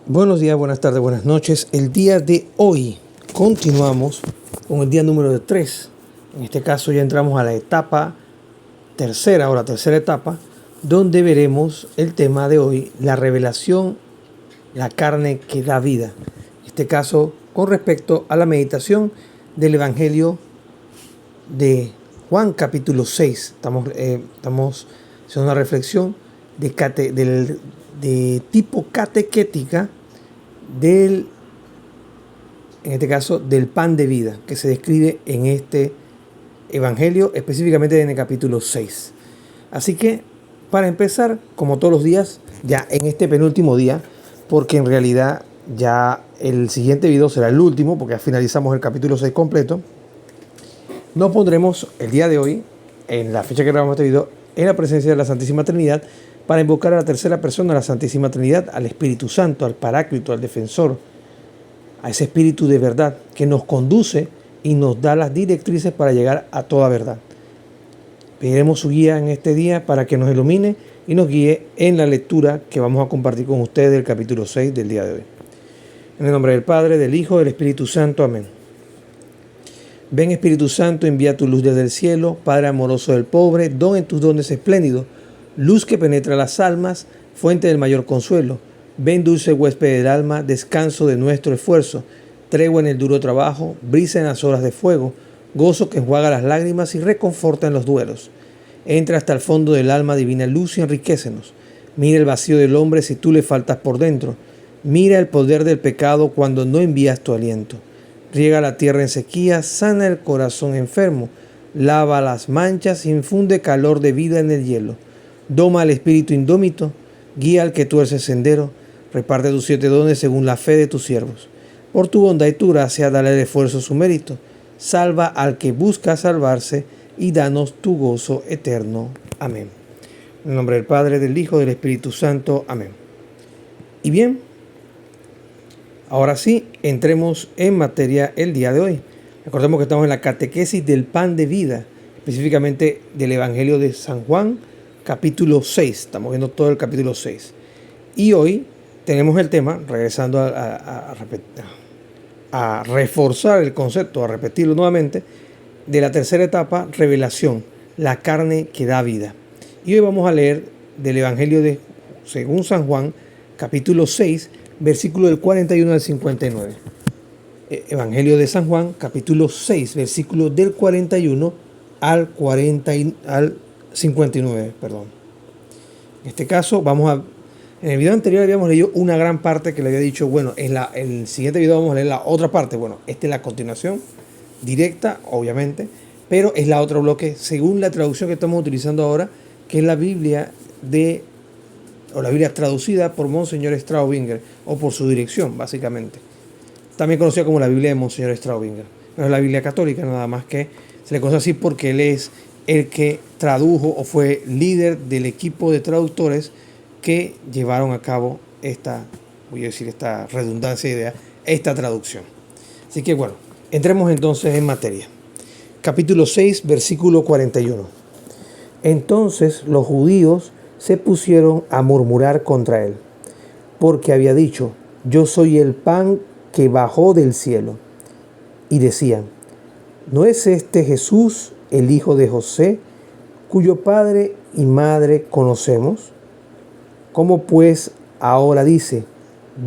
Buenos días, buenas tardes, buenas noches. El día de hoy continuamos con el día número 3. En este caso ya entramos a la etapa tercera o la tercera etapa, donde veremos el tema de hoy, la revelación, la carne que da vida. En este caso con respecto a la meditación del Evangelio de Juan capítulo 6. Estamos haciendo una reflexión de tipo catequética en este caso, del pan de vida que se describe en este evangelio, específicamente en el capítulo 6. Así que, para empezar, como todos los días, ya en este penúltimo día, porque en realidad ya el siguiente video será el último, porque ya finalizamos el capítulo 6 completo, nos pondremos el día de hoy, en la fecha que grabamos este video, en la presencia de la Santísima Trinidad, para invocar a la tercera persona, a la Santísima Trinidad, al Espíritu Santo, al Paráclito, al Defensor, a ese Espíritu de verdad que nos conduce y nos da las directrices para llegar a toda verdad. Pediremos su guía en este día para que nos ilumine y nos guíe en la lectura que vamos a compartir con ustedes del capítulo 6 del día de hoy. En el nombre del Padre, del Hijo, del Espíritu Santo. Amén. Ven Espíritu Santo, envía tu luz desde el cielo, Padre amoroso del pobre, don en tus dones espléndidos, luz que penetra las almas, fuente del mayor consuelo. Ven dulce huésped del alma, descanso de nuestro esfuerzo, tregua en el duro trabajo, brisa en las horas de fuego, gozo que enjuaga las lágrimas y reconforta en los duelos. Entra hasta el fondo del alma divina luz y enriquécenos. Mira el vacío del hombre si tú le faltas por dentro. Mira el poder del pecado cuando no envías tu aliento. Riega la tierra en sequía, sana el corazón enfermo, lava las manchas, infunde calor de vida en el hielo. Doma al espíritu indómito, guía al que tuerce el sendero, reparte tus 7 dones según la fe de tus siervos. Por tu bondad y tu gracia, dale al esfuerzo su mérito. Salva al que busca salvarse y danos tu gozo eterno. Amén. En el nombre del Padre, del Hijo, del Espíritu Santo. Amén. Y bien, ahora sí, entremos en materia el día de hoy. Recordemos que estamos en la catequesis del pan de vida, específicamente del Evangelio de San Juan, capítulo 6. Estamos viendo todo el capítulo 6. Y hoy tenemos el tema, regresando a reforzar el concepto, a repetirlo nuevamente, de la tercera etapa, revelación, la carne que da vida. Y hoy vamos a leer del Evangelio de según San Juan, capítulo 6, versículo del 41 al 59. Evangelio de San Juan, capítulo 6, versículo del 41 al 59. En este caso, en el video anterior habíamos leído una gran parte que le había dicho, bueno, en el siguiente video vamos a leer la otra parte. Bueno, esta es la continuación directa, obviamente, pero es la otra bloque según la traducción que estamos utilizando ahora, que es la Biblia la Biblia traducida por Monseñor Straubinger, o por su dirección, básicamente. También conocida como la Biblia de Monseñor Straubinger. No es la Biblia católica, nada más que se le conoce así porque él es el que tradujo o fue líder del equipo de traductores que llevaron a cabo esta redundancia de idea, esta traducción. Así que bueno, entremos entonces en materia. Capítulo 6, versículo 41. Entonces los judíos se pusieron a murmurar contra él, porque había dicho, yo soy el pan que bajó del cielo. Y decían, ¿no es este Jesús, el hijo de José, cuyo padre y madre conocemos? ¿Cómo pues ahora dice,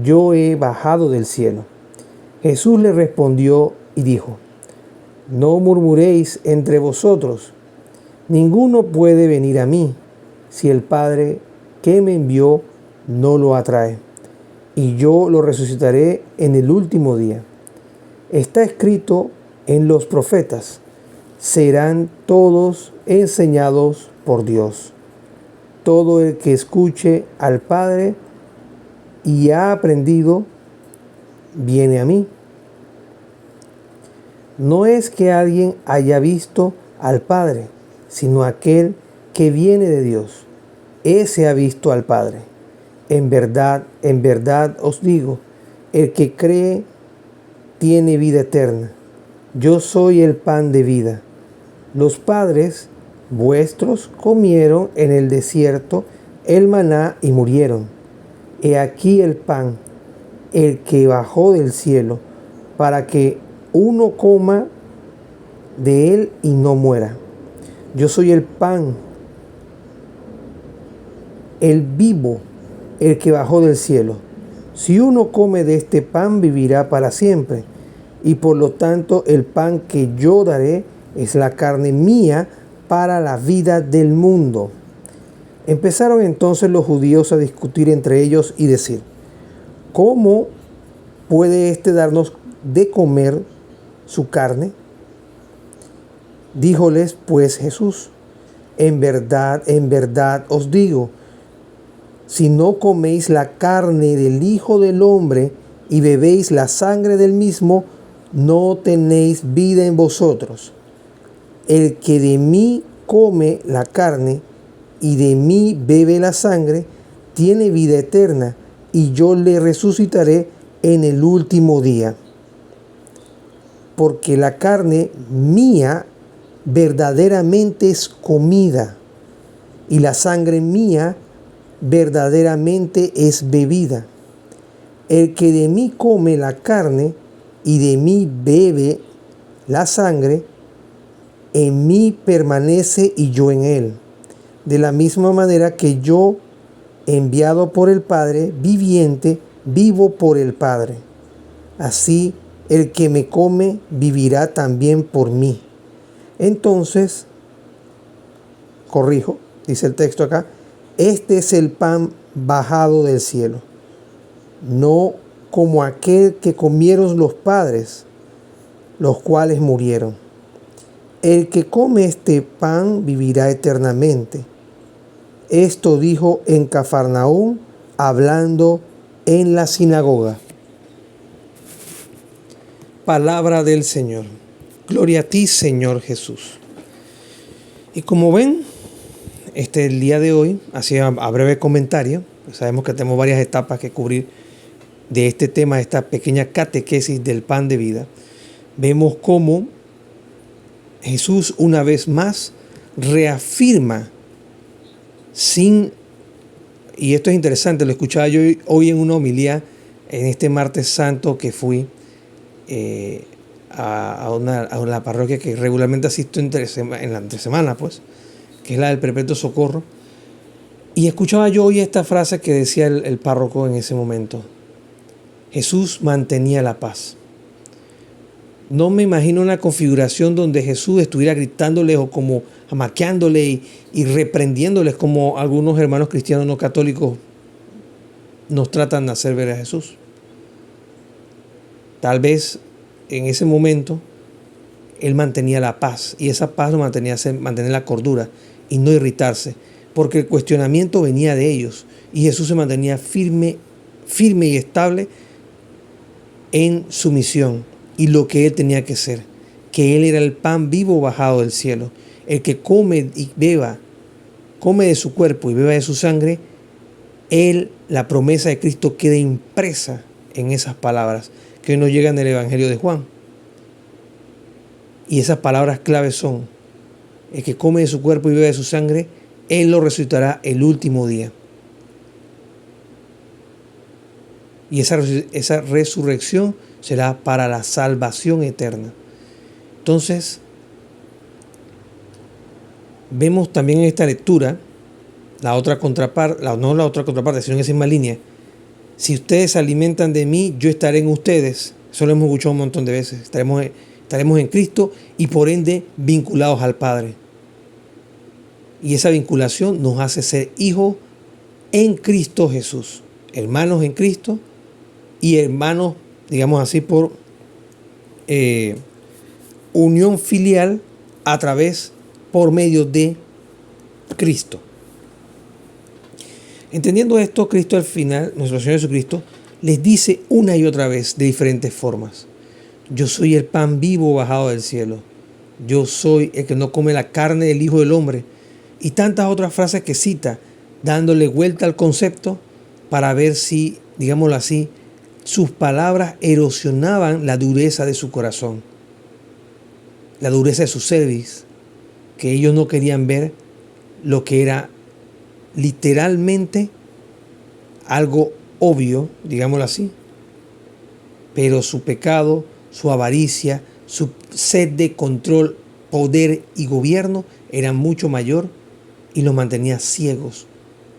yo he bajado del cielo? Jesús le respondió y dijo, no murmuréis entre vosotros, ninguno puede venir a mí si el Padre que me envió no lo atrae, y yo lo resucitaré en el último día. Está escrito en los profetas, serán todos enseñados por Dios. Todo el que escuche al Padre y ha aprendido, viene a mí. No es que alguien haya visto al Padre, sino aquel que viene de Dios. Ese ha visto al Padre. En verdad os digo, el que cree tiene vida eterna. Yo soy el pan de vida. Los padres vuestros comieron en el desierto el maná y murieron. He aquí el pan el que bajó del cielo, para que uno coma de él y no muera. Yo soy el pan, el vivo, el que bajó del cielo. Si uno come de este pan, vivirá para siempre. Y por lo tanto, el pan que yo daré es la carne mía para la vida del mundo. Empezaron entonces los judíos a discutir entre ellos y decir: ¿cómo puede éste darnos de comer su carne? Díjoles pues Jesús: en verdad os digo, si no coméis la carne del Hijo del Hombre y bebéis la sangre del mismo, no tenéis vida en vosotros. El que de mí come la carne y de mí bebe la sangre, tiene vida eterna, y yo le resucitaré en el último día. Porque la carne mía verdaderamente es comida, y la sangre mía verdaderamente es bebida. El que de mí come la carne y de mí bebe la sangre, en mí permanece y yo en él. De la misma manera que yo, enviado por el Padre, viviente, vivo por el Padre. Así el que me come vivirá también por mí. Entonces, corrijo, dice el texto acá, este es el pan bajado del cielo, no como aquel que comieron los padres, los cuales murieron. El que come este pan vivirá eternamente. Esto dijo en Cafarnaúm, hablando en la sinagoga. Palabra del Señor. Gloria a ti, Señor Jesús. Y como ven, el día de hoy, así a breve comentario, pues sabemos que tenemos varias etapas que cubrir de este tema, esta pequeña catequesis del pan de vida. Vemos cómo Jesús una vez más reafirma y esto es interesante, lo escuchaba yo hoy en una homilía en este martes santo que fui a la parroquia que regularmente asisto en la entresemana, pues, que es la del Perpetuo Socorro. Y escuchaba yo hoy esta frase que decía el párroco en ese momento: Jesús mantenía la paz. No me imagino una configuración donde Jesús estuviera gritándoles o como amaqueándoles y reprendiéndoles como algunos hermanos cristianos no católicos nos tratan de hacer ver a Jesús. Tal vez en ese momento Él mantenía la paz, y esa paz lo mantener la cordura y no irritarse, porque el cuestionamiento venía de ellos y Jesús se mantenía firme y estable en su misión y lo que Él tenía que ser, que Él era el pan vivo bajado del cielo. El que come de su cuerpo y beba de su sangre, la promesa de Cristo queda impresa en esas palabras que hoy nos llegan del Evangelio de Juan. Y esas palabras claves son: el que come de su cuerpo y bebe de su sangre, Él lo resucitará el último día. Y esa resurrección será para la salvación eterna. Entonces, vemos también en esta lectura la otra contraparte, no la otra contraparte, sino en esa misma línea. Si ustedes se alimentan de mí, yo estaré en ustedes. Eso lo hemos escuchado un montón de veces. Estaremos en Cristo y por ende vinculados al Padre. Y esa vinculación nos hace ser hijos en Cristo Jesús. Hermanos en Cristo y hermanos, digamos así, por unión filial por medio de Cristo. Entendiendo esto, Cristo al final, nuestro Señor Jesucristo, les dice una y otra vez de diferentes formas: yo soy el pan vivo bajado del cielo. Yo soy el que no come la carne del Hijo del Hombre. Y tantas otras frases que cita, dándole vuelta al concepto para ver si, digámoslo así, sus palabras erosionaban la dureza de su corazón, la dureza de su cerviz, que ellos no querían ver lo que era literalmente algo obvio, digámoslo así, pero su pecado, su avaricia, su sed de control, poder y gobierno era mucho mayor y los mantenía ciegos,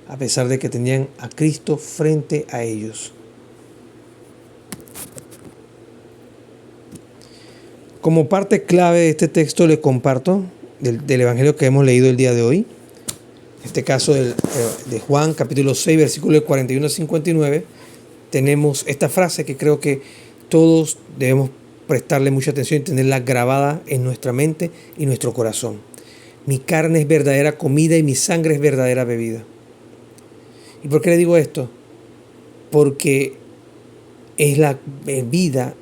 a pesar de que tenían a Cristo frente a ellos. Como parte clave de este texto les comparto del Evangelio que hemos leído el día de hoy. En este caso de Juan, capítulo 6, versículos 41 a 59, tenemos esta frase que creo que todos debemos prestarle mucha atención y tenerla grabada en nuestra mente y nuestro corazón. Mi carne es verdadera comida y mi sangre es verdadera bebida. ¿Y por qué le digo esto? Porque es la bebida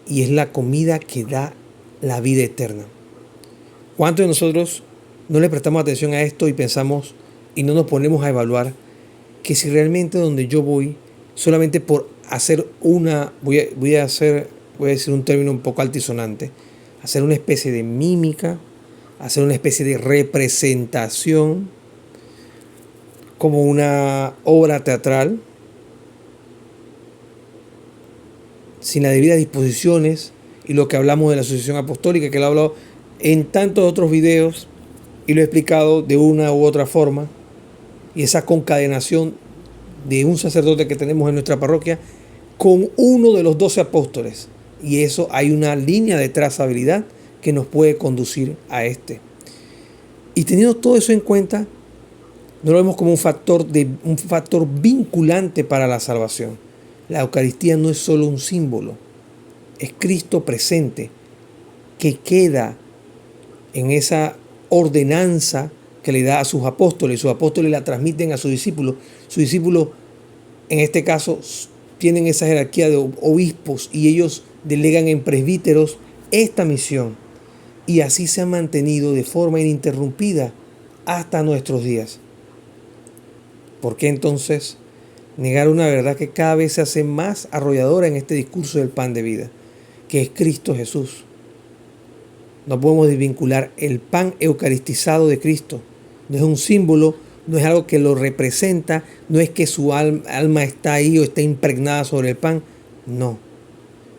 y es la comida que da la vida eterna. ¿Cuántos de nosotros no le prestamos atención a esto y pensamos y no nos ponemos a evaluar que si realmente donde yo voy, solamente por hacer voy a decir un término un poco altisonante, hacer una especie de mímica, hacer una especie de representación, como una obra teatral, sin las debidas disposiciones, y lo que hablamos de la Asociación Apostólica, que lo he hablado en tantos otros videos y lo he explicado de una u otra forma, y esa concadenación de un sacerdote que tenemos en nuestra parroquia con uno de los 12 apóstoles, y eso hay una línea de trazabilidad que nos puede conducir a este. Y teniendo todo eso en cuenta, no lo vemos como un factor vinculante para la salvación. La Eucaristía no es solo un símbolo, es Cristo presente que queda en esa ordenanza que le da a sus apóstoles. Sus apóstoles la transmiten a sus discípulos. Sus discípulos, en este caso, tienen esa jerarquía de obispos y ellos delegan en presbíteros esta misión. Y así se ha mantenido de forma ininterrumpida hasta nuestros días. ¿Por qué entonces negar una verdad que cada vez se hace más arrolladora en este discurso del pan de vida, que es Cristo Jesús? No podemos desvincular el pan eucaristizado de Cristo. No es un símbolo, no es algo que lo representa, no es que su alma está ahí o está impregnada sobre el pan. No.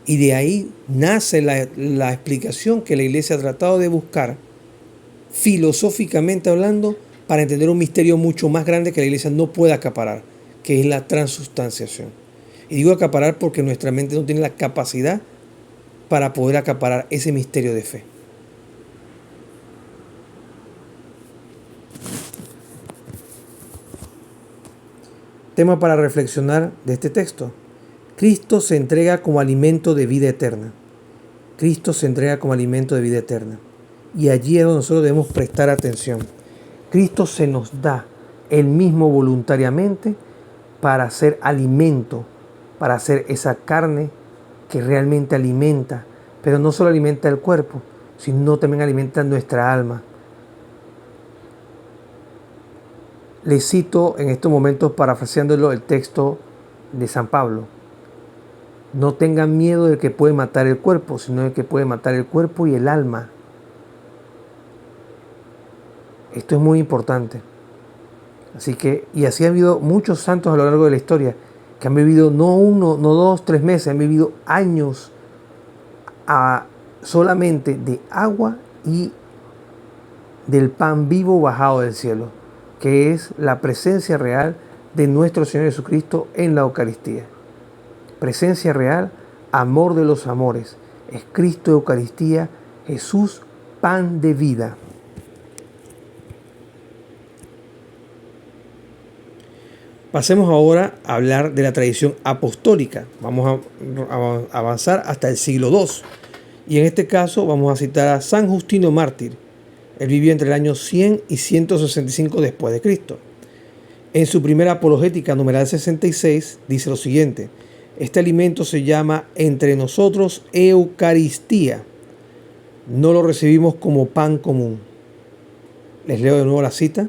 Y de ahí nace la explicación que la Iglesia ha tratado de buscar, filosóficamente hablando, para entender un misterio mucho más grande que la Iglesia no puede acaparar, que es la transustanciación. Y digo acaparar porque nuestra mente no tiene la capacidad para poder acaparar ese misterio de fe. Tema para reflexionar de este texto. Cristo se entrega como alimento de vida eterna. Cristo se entrega como alimento de vida eterna. Y allí es donde nosotros debemos prestar atención. Cristo se nos da Él mismo voluntariamente para ser alimento, para hacer esa carne que realmente alimenta, pero no solo alimenta el cuerpo, sino también alimenta nuestra alma. Les cito en estos momentos, parafraseándolo, el texto de San Pablo. No tengan miedo del que puede matar el cuerpo, sino del que puede matar el cuerpo y el alma. Esto es muy importante. Así ha habido muchos santos a lo largo de la historia que han vivido no 1, no 2, 3 meses, han vivido años solamente de agua y del pan vivo bajado del cielo, que es la presencia real de nuestro Señor Jesucristo en la Eucaristía. Presencia real, amor de los amores. Es Cristo Eucaristía, Jesús, pan de vida. Pasemos ahora a hablar de la tradición apostólica. Vamos a avanzar hasta el siglo II. Y en este caso vamos a citar a San Justino Mártir. Él vivió entre el año 100 y 165 después de Cristo. En su primera apologética, numeral 66, dice lo siguiente: este alimento se llama entre nosotros Eucaristía. No lo recibimos como pan común. Les leo de nuevo la cita.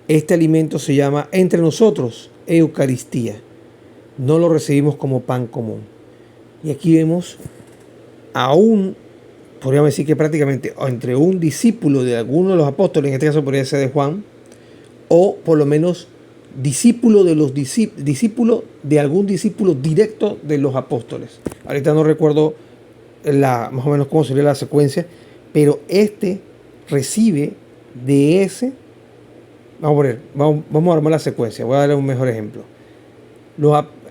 Este alimento se llama entre nosotros Eucaristía. No lo recibimos como pan común. Y aquí vemos podríamos decir que prácticamente entre un discípulo de alguno de los apóstoles, en este caso podría ser de Juan, o por lo menos discípulo de algún discípulo directo de los apóstoles. Ahorita no recuerdo más o menos cómo sería la secuencia, pero este recibe de ese. Vamos a armar la secuencia. Voy a darle un mejor ejemplo.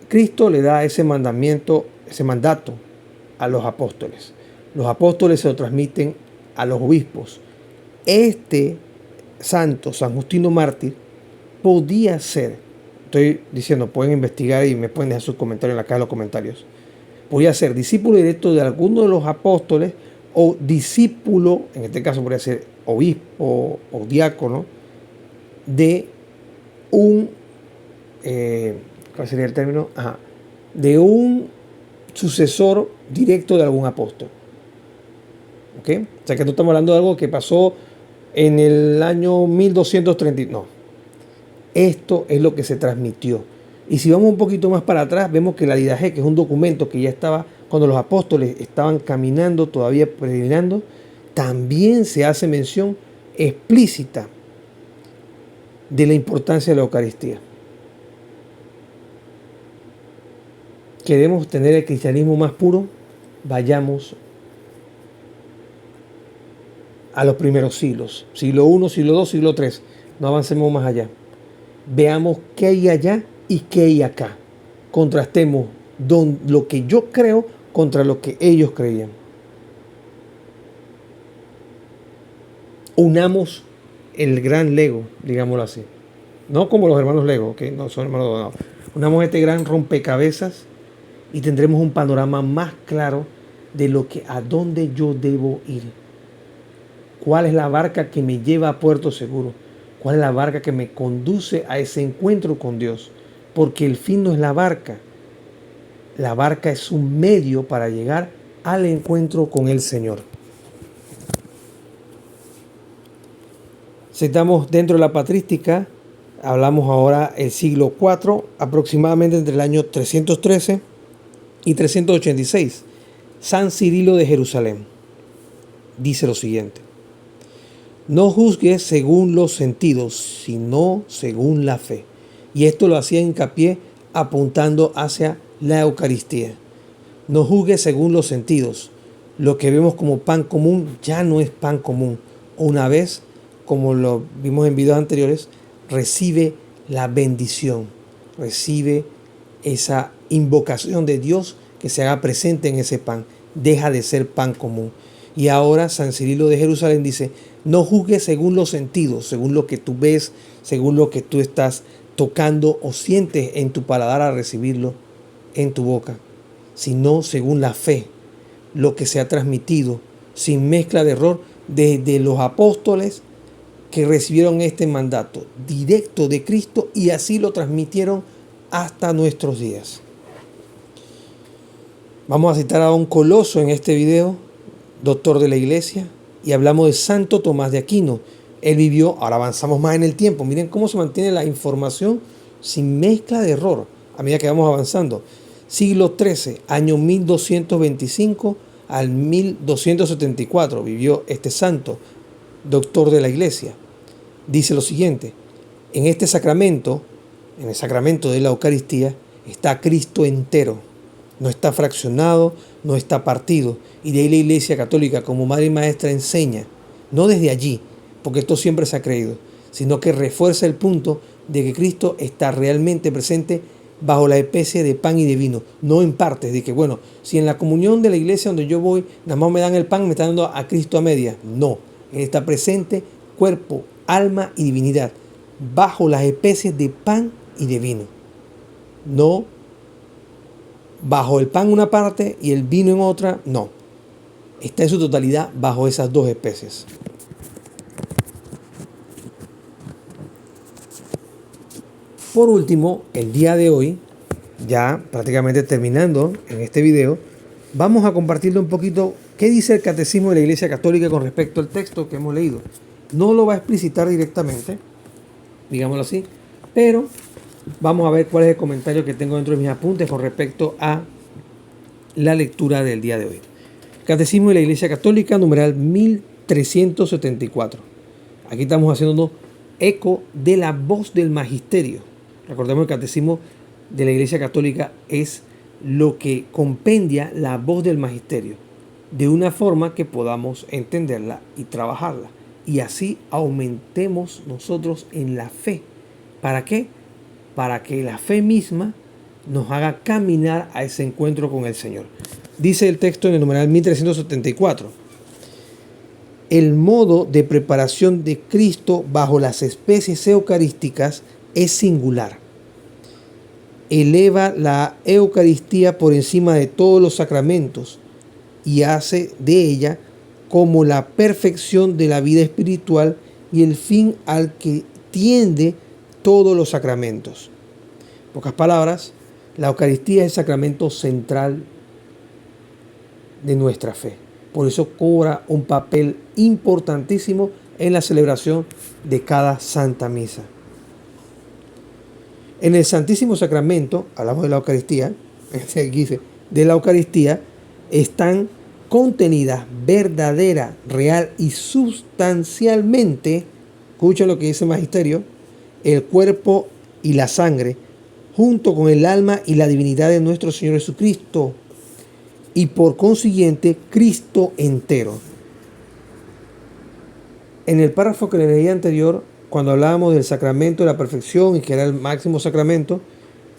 Cristo le da ese mandamiento, ese mandato a los apóstoles. Los apóstoles se lo transmiten a los obispos. Este santo, San Justino Mártir, podía ser, estoy diciendo, pueden investigar y me pueden dejar sus comentarios en la caja de los comentarios, podía ser discípulo directo de alguno de los apóstoles o discípulo, en este caso podría ser obispo o diácono, de un, ¿cuál sería el término? De un sucesor directo de algún apóstol. ¿Ok? O sea que no estamos hablando de algo que pasó en el año 1230. No. Esto es lo que se transmitió. Y si vamos un poquito más para atrás, vemos que la Didache, que es un documento que ya estaba cuando los apóstoles estaban caminando, todavía peregrinando, también se hace mención explícita de la importancia de la Eucaristía. ¿Queremos tener el cristianismo más puro? Vayamos a los primeros siglos, siglo I, siglo II, siglo III. No avancemos más allá. Veamos qué hay allá y qué hay acá. Contrastemos lo que yo creo contra lo que ellos creían. Unamos el gran Lego, digámoslo así. No como los hermanos Lego, que no son hermanos donados. Unamos este gran rompecabezas y tendremos un panorama más claro de a dónde yo debo ir. ¿Cuál es la barca que me lleva a puerto seguro? ¿Cuál es la barca que me conduce a ese encuentro con Dios? Porque el fin no es la barca. La barca es un medio para llegar al encuentro con el Señor. Si estamos dentro de la patrística, hablamos ahora el siglo IV, aproximadamente entre el año 313 y 386. San Cirilo de Jerusalén dice lo siguiente: no juzgues según los sentidos, sino según la fe. Y esto lo hacía hincapié apuntando hacia la Eucaristía. No juzgues según los sentidos. Lo que vemos como pan común ya no es pan común. Una vez, como lo vimos en videos anteriores, recibe la bendición, recibe esa invocación de Dios que se haga presente en ese pan. Deja de ser pan común. Y ahora San Cirilo de Jerusalén dice: no juzgues según los sentidos, según lo que tú ves, según lo que tú estás tocando o sientes en tu paladar al recibirlo en tu boca, sino según la fe, lo que se ha transmitido sin mezcla de error desde los apóstoles que recibieron este mandato directo de Cristo y así lo transmitieron hasta nuestros días. Vamos a citar a un coloso en este video, doctor de la Iglesia, y hablamos de Santo Tomás de Aquino. Él vivió, ahora avanzamos más en el tiempo, miren cómo se mantiene la información sin mezcla de error a medida que vamos avanzando. Siglo XIII, año 1225 al 1274, vivió este santo, doctor de la Iglesia. Dice lo siguiente: en este sacramento, en el sacramento de la Eucaristía, está Cristo entero. No está fraccionado, no está partido. Y de ahí la Iglesia Católica como madre y maestra enseña, no desde allí, porque esto siempre se ha creído, sino que refuerza el punto de que Cristo está realmente presente bajo la especie de pan y de vino, no en partes, de que bueno, si en la comunión de la iglesia donde yo voy, nada más me dan el pan, me están dando a Cristo a medias. No, Él está presente, cuerpo, alma y divinidad, bajo las especies de pan y de vino. No bajo el pan una parte y el vino en otra, no. Está en su totalidad bajo esas dos especies. Por último, el día de hoy, ya prácticamente terminando en este video, vamos a compartirle un poquito qué dice el Catecismo de la Iglesia Católica con respecto al texto que hemos leído. No lo va a explicitar directamente, digámoslo así, pero vamos a ver cuál es el comentario que tengo dentro de mis apuntes con respecto a la lectura del día de hoy. Catecismo de la Iglesia Católica, numeral 1374. Aquí estamos haciendo eco de la voz del magisterio. Recordemos que el Catecismo de la Iglesia Católica es lo que compendia la voz del magisterio, de una forma que podamos entenderla y trabajarla. Y así aumentemos nosotros en la fe. ¿Para qué? Para que la fe misma nos haga caminar a ese encuentro con el Señor. Dice el texto en el numeral 1374. El modo de preparación de Cristo bajo las especies eucarísticas es singular. Eleva la Eucaristía por encima de todos los sacramentos y hace de ella como la perfección de la vida espiritual y el fin al que tiende todos los sacramentos. En pocas palabras, la Eucaristía es el sacramento central de nuestra fe. Por eso cobra un papel importantísimo en la celebración de cada Santa Misa. En el Santísimo Sacramento, hablamos de la Eucaristía, de la Eucaristía están contenidas verdadera, real y sustancialmente, escuchen lo que dice el Magisterio, el cuerpo y la sangre, junto con el alma y la divinidad de nuestro Señor Jesucristo, y por consiguiente Cristo entero. En el párrafo que le leí anterior, cuando hablábamos del sacramento de la perfección y que era el máximo sacramento,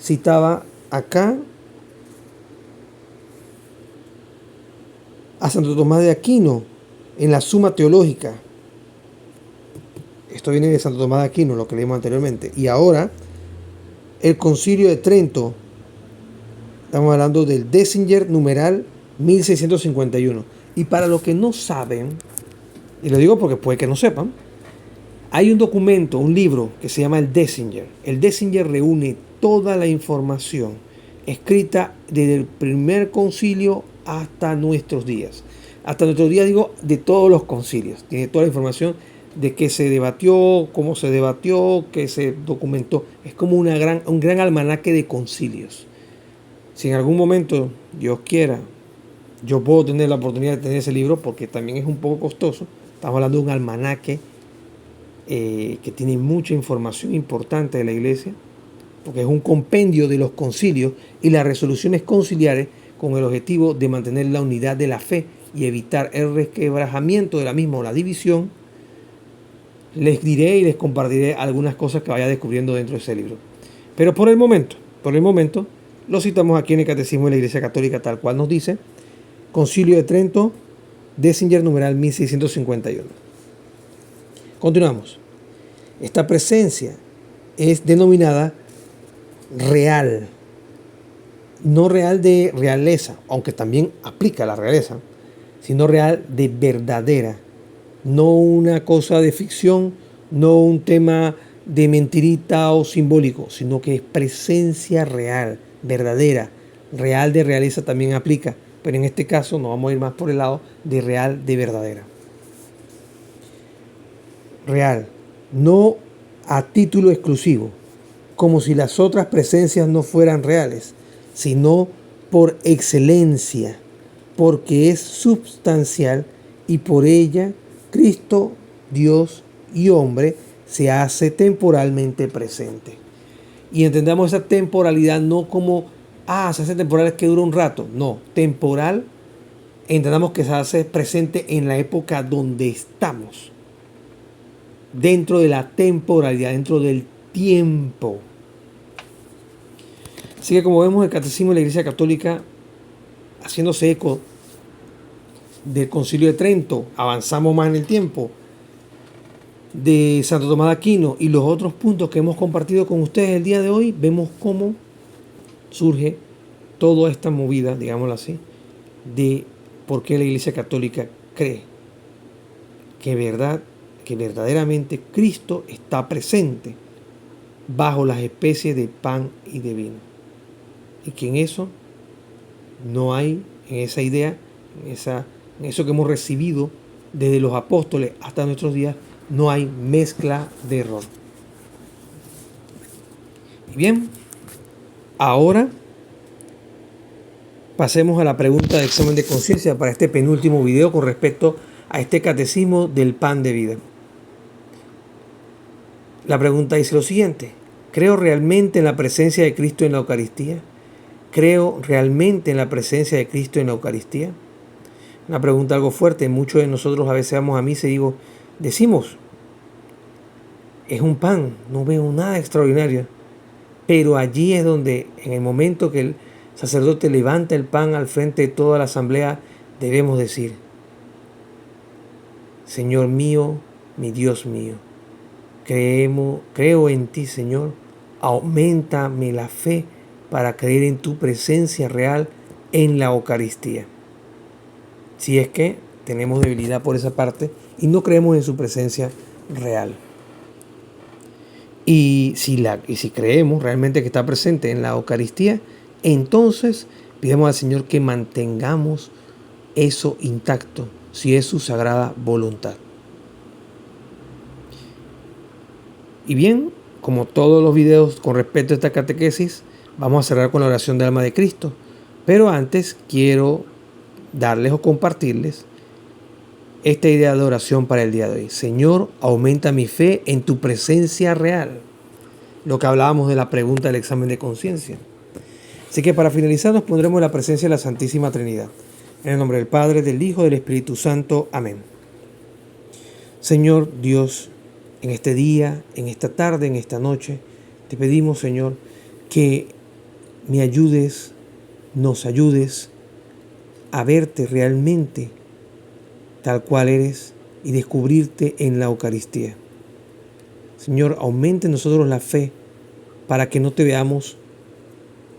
citaba acá a Santo Tomás de Aquino en la Suma Teológica. Esto viene de Santo Tomás de Aquino, lo que leímos anteriormente. Y ahora, el Concilio de Trento, estamos hablando del Dessinger numeral 1651. Y para los que no saben, y lo digo porque puede que no sepan, hay un documento, un libro que se llama el Dessinger. El Dessinger reúne toda la información escrita desde el primer concilio hasta nuestros días. Hasta nuestros días, digo, de todos los concilios. Tiene toda la información de qué se debatió, cómo se debatió, qué se documentó. Es como un gran almanaque de concilios. Si en algún momento, Dios quiera, yo puedo tener la oportunidad de tener ese libro, porque también es un poco costoso. Estamos hablando de un almanaque que tiene mucha información importante de la Iglesia, porque es un compendio de los concilios y las resoluciones conciliares con el objetivo de mantener la unidad de la fe y evitar el resquebrajamiento de la misma o la división. Les diré y les compartiré algunas cosas que vaya descubriendo dentro de ese libro. Pero por el momento, lo citamos aquí en el Catecismo de la Iglesia Católica, tal cual nos dice, Concilio de Trento, Dessinger numeral 1651. Continuamos. Esta presencia es denominada real, no real de realeza, aunque también aplica la realeza, sino real de verdadera, no una cosa de ficción, no un tema de mentirita o simbólico, sino que es presencia real, verdadera. Real de realeza también aplica, pero en este caso nos vamos a ir más por el lado de real de verdadera. Real, no a título exclusivo, como si las otras presencias no fueran reales, sino por excelencia, porque es substancial y por ella Cristo, Dios y hombre se hace temporalmente presente. Y entendamos esa temporalidad no como, se hace temporal que dura un rato. No, temporal, entendamos que se hace presente en la época donde estamos. Dentro de la temporalidad, dentro del tiempo. Así que como vemos el Catecismo de la Iglesia Católica haciéndose eco del Concilio de Trento, avanzamos más en el tiempo, de Santo Tomás de Aquino y los otros puntos que hemos compartido con ustedes el día de hoy, vemos cómo surge toda esta movida, digámoslo así, de por qué la Iglesia Católica cree que verdaderamente Cristo está presente bajo las especies de pan y de vino. Y que en eso no hay, en esa idea, en eso que hemos recibido desde los apóstoles hasta nuestros días, no hay mezcla de error. Y bien, ahora pasemos a la pregunta de examen de conciencia para este penúltimo video con respecto a este catecismo del pan de vida. La pregunta dice lo siguiente: ¿creo realmente en la presencia de Cristo en la Eucaristía? ¿Creo realmente en la presencia de Cristo en la Eucaristía? Una pregunta algo fuerte. Muchos de nosotros a veces vamos a misa y decimos, es un pan, no veo nada extraordinario. Pero allí es donde, en el momento que el sacerdote levanta el pan al frente de toda la asamblea, debemos decir, Señor mío, mi Dios mío, creo en ti, Señor, auméntame la fe para creer en tu presencia real en la Eucaristía. Si es que tenemos debilidad por esa parte y no creemos en su presencia real. Y si creemos realmente que está presente en la Eucaristía, entonces pidamos al Señor que mantengamos eso intacto, si es su sagrada voluntad. Y bien, como todos los videos con respecto a esta catequesis, vamos a cerrar con la oración del alma de Cristo. Pero antes quiero darles o compartirles esta idea de oración para el día de hoy. Señor, aumenta mi fe en tu presencia real. Lo que hablábamos de la pregunta del examen de conciencia. Así que para finalizar nos pondremos la presencia de la Santísima Trinidad. En el nombre del Padre, del Hijo y del Espíritu Santo. Amén. Señor Dios, en este día, en esta tarde, en esta noche, te pedimos, Señor, que me ayudes, nos ayudes a verte realmente tal cual eres y descubrirte en la Eucaristía. Señor, aumente en nosotros la fe para que no te veamos,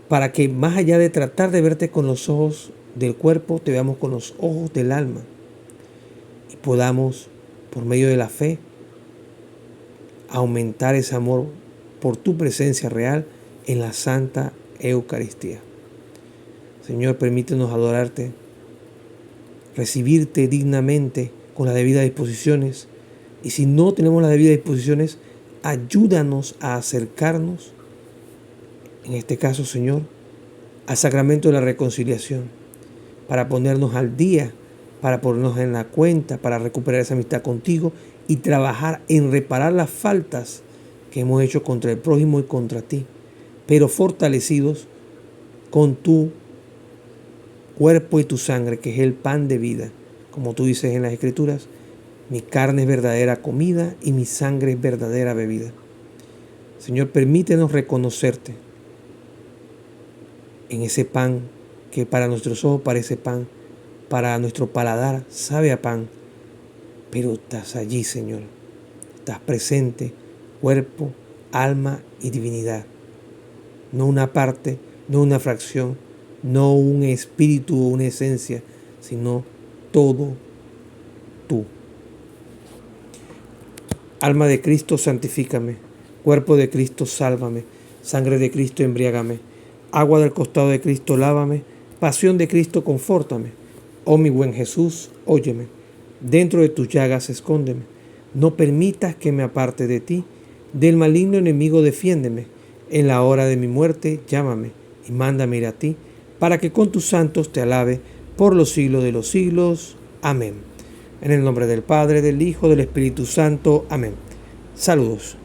para que más allá de tratar de verte con los ojos del cuerpo, te veamos con los ojos del alma y podamos, por medio de la fe, aumentar ese amor por tu presencia real en la Santa Eucaristía. Señor, permítenos adorarte, recibirte dignamente con las debidas disposiciones. Y si no tenemos las debidas disposiciones, ayúdanos a acercarnos, en este caso, Señor, al sacramento de la reconciliación, para ponernos al día, para ponernos en la cuenta, para recuperar esa amistad contigo y trabajar en reparar las faltas que hemos hecho contra el prójimo y contra ti, pero fortalecidos con tu cuerpo y tu sangre, que es el pan de vida. Como tú dices en las Escrituras, mi carne es verdadera comida y mi sangre es verdadera bebida. Señor, permítenos reconocerte en ese pan que para nuestros ojos parece pan, para nuestro paladar sabe a pan, pero estás allí, Señor. Estás presente, cuerpo, alma y divinidad. No una parte, no una fracción, no un espíritu o una esencia, sino todo tú. Alma de Cristo, santifícame. Cuerpo de Cristo, sálvame. Sangre de Cristo, embriágame. Agua del costado de Cristo, lávame. Pasión de Cristo, confórtame. Oh mi buen Jesús, óyeme. Dentro de tus llagas, escóndeme. No permitas que me aparte de ti. Del maligno enemigo, defiéndeme. En la hora de mi muerte, llámame y mándame ir a ti, para que con tus santos te alabe por los siglos de los siglos. Amén. En el nombre del Padre, del Hijo, del Espíritu Santo. Amén. Saludos.